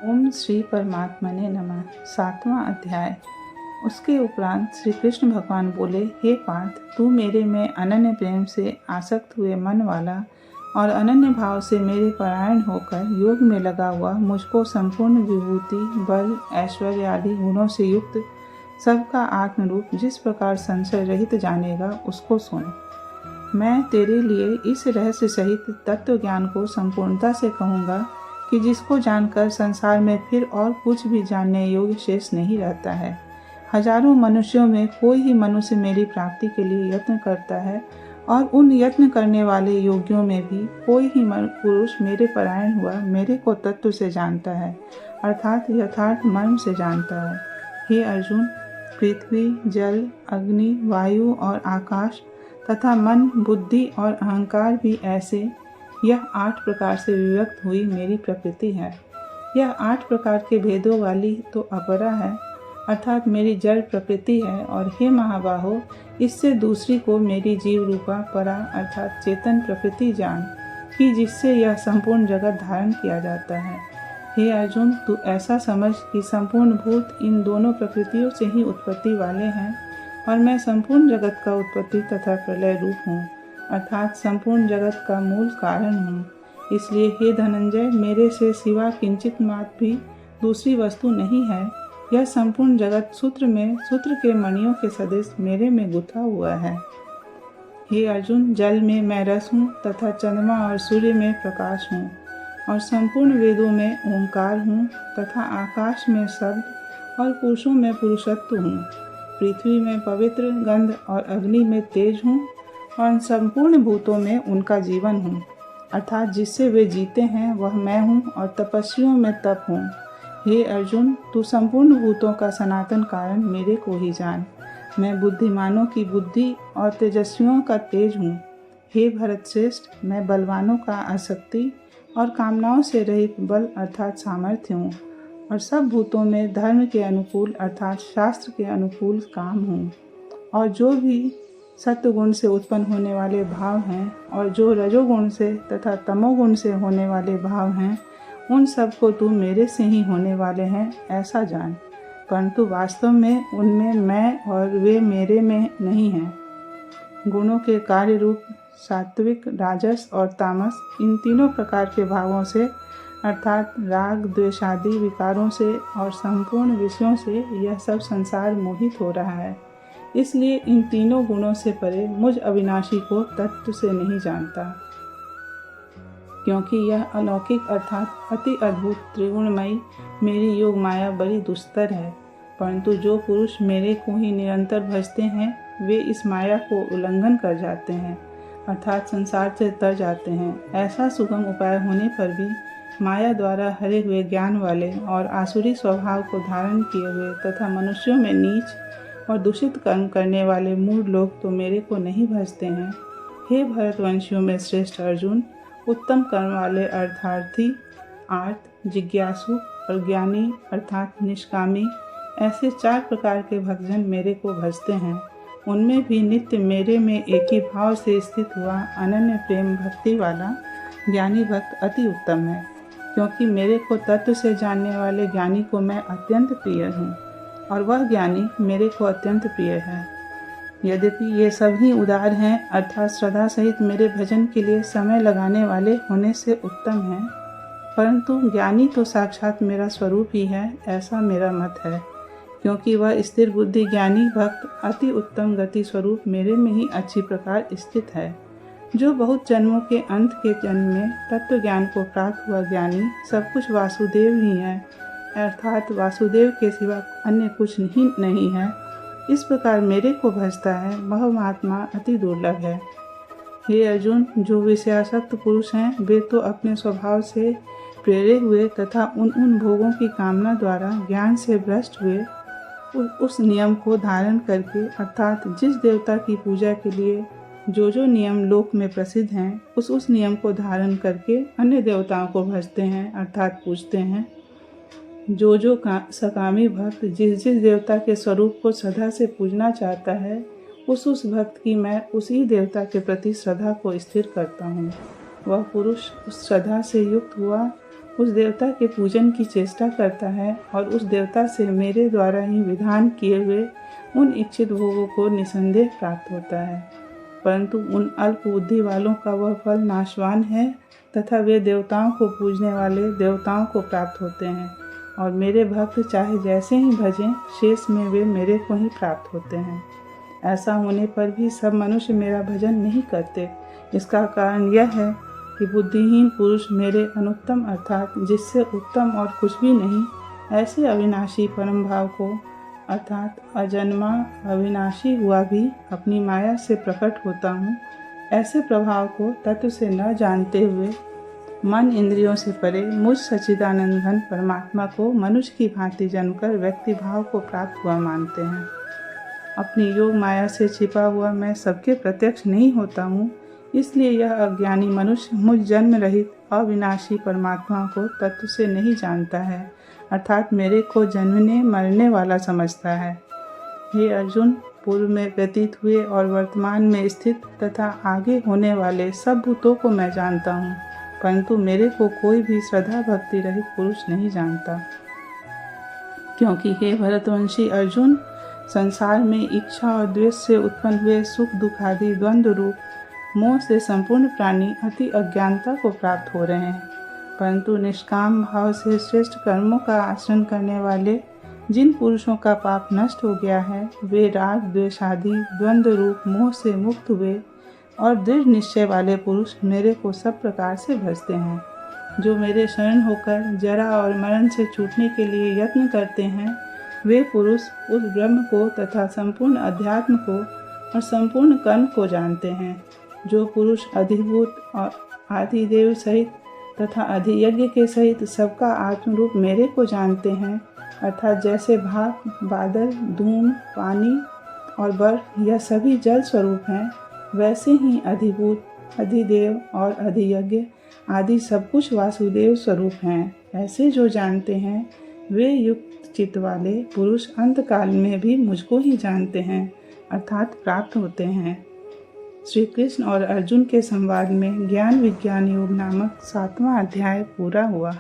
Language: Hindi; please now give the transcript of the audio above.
ओम श्री परमात्मने नमः। 7वां अध्याय। उसके उपरांत श्री कृष्ण भगवान बोले, हे पार्थ, तू मेरे में अनन्य प्रेम से आसक्त हुए मन वाला और अनन्य भाव से मेरे परायण होकर योग में लगा हुआ मुझको संपूर्ण विभूति, बल, ऐश्वर्य आदि गुणों से युक्त सबका आत्मरूप जिस प्रकार संशय रहित जानेगा, उसको सुन। मैं तेरे लिए इस रहस्य सहित तत्व ज्ञान को संपूर्णता से कहूँगा कि जिसको जानकर संसार में फिर और कुछ भी जानने योग्य शेष नहीं रहता है। हजारों मनुष्यों में कोई ही मनुष्य मेरी प्राप्ति के लिए यत्न करता है और उन यत्न करने वाले योगियों में भी कोई ही पुरुष मेरे परायण हुआ मेरे को तत्व से जानता है, अर्थात यथार्थ मर्म से जानता है। हे अर्जुन, पृथ्वी, जल, अग्नि, वायु और आकाश तथा मन, बुद्धि और अहंकार भी ऐसे यह 8 प्रकार से विभक्त हुई मेरी प्रकृति है। यह 8 प्रकार के भेदों वाली तो अपरा है, अर्थात मेरी जड़ प्रकृति है। और हे महाबाहो, इससे दूसरी को मेरी जीव रूपा परा अर्थात चेतन प्रकृति जान कि जिससे यह संपूर्ण जगत धारण किया जाता है। हे अर्जुन, तू ऐसा समझ कि संपूर्ण भूत इन दोनों प्रकृतियों से ही उत्पत्ति वाले हैं और मैं संपूर्ण जगत का उत्पत्ति तथा प्रलय रूप हूँ, अर्थात संपूर्ण जगत का मूल कारण हूँ। इसलिए हे धनंजय, मेरे से सिवा किंचित मात्र भी दूसरी वस्तु नहीं है। यह संपूर्ण जगत सूत्र में सूत्र के मणियों के सदृश मेरे में गुथा हुआ है। हे अर्जुन, जल में मैं रस हूँ तथा चंद्रमा और सूर्य में प्रकाश हूँ और संपूर्ण वेदों में ओंकार हूँ तथा आकाश में शब्द और पुरुषों में पुरुषत्व हूँ। पृथ्वी में पवित्र गंध और अग्नि में तेज हूँ और संपूर्ण भूतों में उनका जीवन हूँ, अर्थात जिससे वे जीते हैं वह मैं हूँ और तपस्वियों में तप हूँ। हे अर्जुन, तू संपूर्ण भूतों का सनातन कारण मेरे को ही जान। मैं बुद्धिमानों की बुद्धि और तेजस्वियों का तेज हूँ। हे भरत श्रेष्ठ, मैं बलवानों का आसक्ति और कामनाओं से रहित बल अर्थात सामर्थ्य हूँ और सब भूतों में धर्म के अनुकूल अर्थात शास्त्र के अनुकूल काम हूँ। और जो भी सत्वगुण से उत्पन्न होने वाले भाव हैं और जो रजोगुण से तथा तमोगुण से होने वाले भाव हैं, उन सब को तू मेरे से ही होने वाले हैं ऐसा जान। परंतु वास्तव में उनमें मैं और वे मेरे में नहीं हैं। गुणों के कार्य रूप सात्विक, राजस और तामस, इन तीनों प्रकार के भावों से अर्थात राग, द्वेषादि विकारों से और संपूर्ण विषयों से यह सब संसार मोहित हो रहा है। इसलिए इन तीनों गुणों से परे मुझ अविनाशी को तत्व से नहीं जानता, क्योंकि यह अलौकिक अर्थात अति अद्भुत त्रिगुणमयी मेरी योग माया बड़ी दुस्तर है। परंतु जो पुरुष मेरे को ही निरंतर भजते हैं वे इस माया को उल्लंघन कर जाते हैं, अर्थात संसार से तर जाते हैं। ऐसा सुगम उपाय होने पर भी माया द्वारा हरे हुए ज्ञान वाले और आसुरी स्वभाव को धारण किए हुए तथा मनुष्यों में नीच और दूषित कर्म करने वाले मूढ़ लोग तो मेरे को नहीं भजते हैं। हे भरतवंशियों में श्रेष्ठ अर्जुन, उत्तम कर्म वाले अर्थार्थी, आर्त, जिज्ञासु और ज्ञानी अर्थात निष्कामी, ऐसे 4 प्रकार के भक्तजन मेरे को भजते हैं। उनमें भी नित्य मेरे में एक ही भाव से स्थित हुआ अनन्य प्रेम भक्ति वाला ज्ञानी भक्त अति उत्तम है, क्योंकि मेरे को तत्व से जानने वाले ज्ञानी को मैं अत्यंत प्रिय हूँ और वह ज्ञानी मेरे को अत्यंत प्रिय है। यद्यपि ये सभी उदार हैं अर्थात श्रद्धा सहित मेरे भजन के लिए समय लगाने वाले होने से उत्तम हैं, परंतु ज्ञानी तो साक्षात मेरा स्वरूप ही है ऐसा मेरा मत है, क्योंकि वह स्थिर बुद्धि ज्ञानी भक्त अति उत्तम गति स्वरूप मेरे में ही अच्छी प्रकार स्थित है। जो बहुत जन्मों के अंत के जन्म में तत्व ज्ञान को प्राप्त हुआ ज्ञानी सब कुछ वासुदेव ही है, अर्थात वासुदेव के सिवा अन्य कुछ नहीं है, इस प्रकार मेरे को भजता है, वह महात्मा अति दुर्लभ है। हे अर्जुन, जो विषयासक्त पुरुष हैं वे तो अपने स्वभाव से प्रेरे हुए तथा उन भोगों की कामना द्वारा ज्ञान से भ्रष्ट हुए उस नियम को धारण करके अर्थात जिस देवता की पूजा के लिए जो नियम लोक में प्रसिद्ध हैं उस नियम को धारण करके अन्य देवताओं को भजते हैं अर्थात पूजते हैं। जो सकामी भक्त जिस देवता के स्वरूप को श्रद्धा से पूजना चाहता है उस भक्त की मैं उसी देवता के प्रति श्रद्धा को स्थिर करता हूँ। वह पुरुष उस श्रद्धा से युक्त हुआ उस देवता के पूजन की चेष्टा करता है और उस देवता से मेरे द्वारा ही विधान किए हुए उन इच्छित भोगों को निसंदेह प्राप्त होता है। परंतु उन अल्प बुद्धि वालों का वह फल नाशवान है तथा वे देवताओं को पूजने वाले देवताओं को प्राप्त होते हैं और मेरे भक्त चाहे जैसे ही भजें, शेष में वे मेरे को ही प्राप्त होते हैं। ऐसा होने पर भी सब मनुष्य मेरा भजन नहीं करते। इसका कारण यह है कि बुद्धिहीन पुरुष मेरे अनुत्तम अर्थात जिससे उत्तम और कुछ भी नहीं ऐसे अविनाशी परम भाव को अर्थात अजन्मा अविनाशी हुआ भी अपनी माया से प्रकट होता हूँ, ऐसे प्रभाव को तत्व से न जानते हुए मन इंद्रियों से परे मुझ सच्चिदानंद घन परमात्मा को मनुष्य की भांति जन्मकर व्यक्ति भाव को प्राप्त हुआ मानते हैं। अपनी योग माया से छिपा हुआ मैं सबके प्रत्यक्ष नहीं होता हूँ, इसलिए यह अज्ञानी मनुष्य मुझ जन्म रहित अविनाशी परमात्मा को तत्व से नहीं जानता है, अर्थात मेरे को जन्मने मरने वाला समझता है। हे अर्जुन, पूर्व में व्यतीत हुए और वर्तमान में स्थित तथा आगे होने वाले सब भूतों को मैं जानता हूँ, परंतु मेरे को कोई भी श्रद्धा भक्ति रहित पुरुष नहीं जानता। क्योंकि हे भरतवंशी अर्जुन, संसार में इच्छा और द्वेष से उत्पन्न हुए सुख दुख आदि द्वंद्व रूप मोह से संपूर्ण प्राणी अति अज्ञानता को प्राप्त हो रहे हैं, परंतु निष्काम भाव से श्रेष्ठ कर्मों का आचरण करने वाले जिन पुरुषों का पाप नष्ट हो गया है, वे राग द्वेष आदि द्वंद्व रूप मोह से मुक्त हुए और दृढ़ निश्चय वाले पुरुष मेरे को सब प्रकार से भजते हैं। जो मेरे शरण होकर जरा और मरण से छूटने के लिए यत्न करते हैं, वे पुरुष उस ब्रह्म को तथा संपूर्ण अध्यात्म को और संपूर्ण कर्म को जानते हैं। जो पुरुष अधिभूत और आदिदेव सहित तथा अधियज्ञ के सहित सबका आत्मरूप मेरे को जानते हैं, अर्थात जैसे भाप, बादल, धूम, पानी और बर्फ यह सभी जल स्वरूप हैं, वैसे ही अधिभूत, अधिदेव और अधियज्ञ आदि सब कुछ वासुदेव स्वरूप हैं। ऐसे जो जानते हैं, वे युक्त चित्त वाले पुरुष अंतकाल में भी मुझको ही जानते हैं, अर्थात प्राप्त होते हैं। श्री कृष्ण और अर्जुन के संवाद में ज्ञान विज्ञान योग नामक 7वां अध्याय पूरा हुआ।